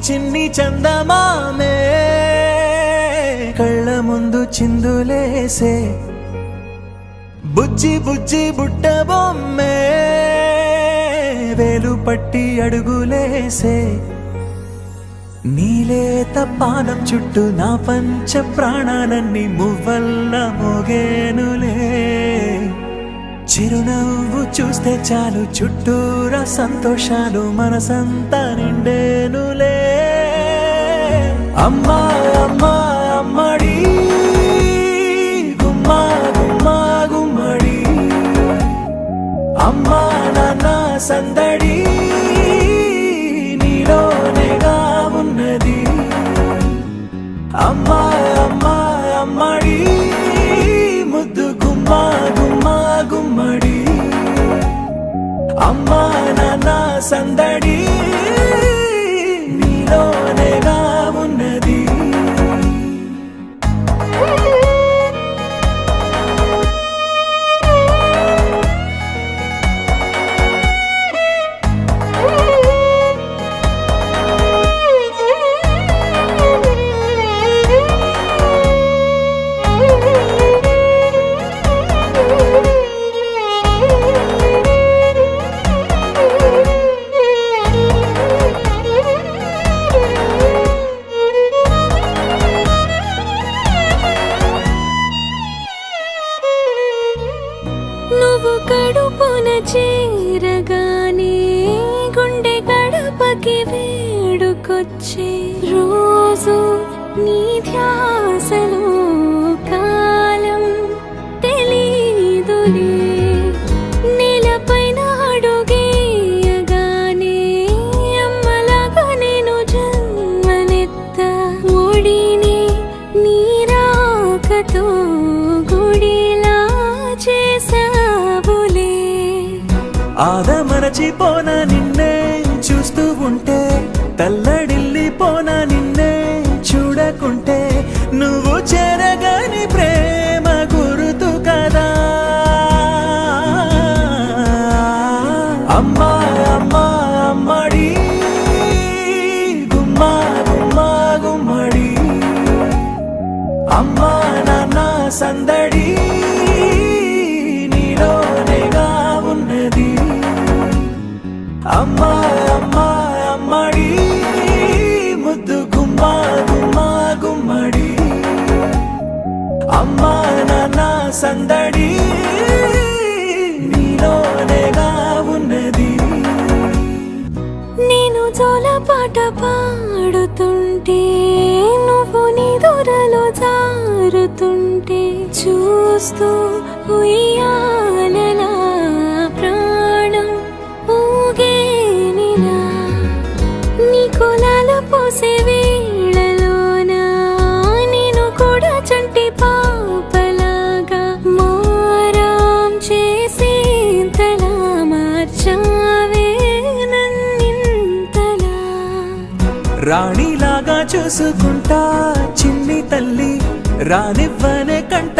చిన్ని చందమామే కళ్ళ ముందు చిందులేసే బుజ్జి బుజ్జి బుట్ట బొమ్మే వేలు పట్టి అడుగులేసే నీలేత పానం చుట్టూ నా పంచ ప్రాణాలన్నీ మువ్వల్ల మోగేనులే చిరునవ్వు చూస్తే చాలు చుట్టూరా సంతోషాలు మనసంతా నిండేనులే అమ్మా అమ్మా అమ్మడి గుమ్మా గుమ్మా గుమ్మడి అమ్మా నాన్న సందడి నీలోనేగా ఉన్నది అమ్మా అమ్మా అమ్మడి ముద్దు గుమ్మా గుమ్మా గుమ్మడి అమ్మా నాన్న సందడి నీలోనేగా ఉన్నది నువ్వు కడుపున చేరగానే గుండె గడపకి వేడుకొచ్చే రోజు నీ ధ్యాసలో కాలం తెలీదులే నేలపైన అడుగేయగానే అమ్మలాగా నేను జన్మనెత్త ఒడిని నీ రాకతో గుడిలా చేసావులే ఆదమరచిపోనా నిన్నే చూస్తూ ఉంటే తల్లడిల్లిపోనా నిన్నే చూడకుంటే నువ్వు చెరగని ప్రేమ గురుతు కదా అమ్మా అమ్మా అమ్మడి గుమ్మా గుమ్మా గుమ్మడి అమ్మా నాన్న సందడి నీలోనేగా ఉన్నది అమ్మా అమ్మా అమ్మడి ముద్దు గుమ్మా గుమ్మా గుమ్మడి అమ్మా నాన్న సందడి నీలోనేగా ఉన్నది నేను జోలపాట పాడుతుంటే నువ్వు నీ దూరలో జారుతుంటే చూస్తూ ఉయ్యాలలా ప్రాణం ఊగేనిలా నీ కులాల పోసే వేళలోన నేను కూడా చంటి పాపలాగా మారాం చేసేంతలా మార్చావే నన్నింతలా రాణిలాగా చూసుకుంటా చిన్ని తల్లి రానివ్వనే కంట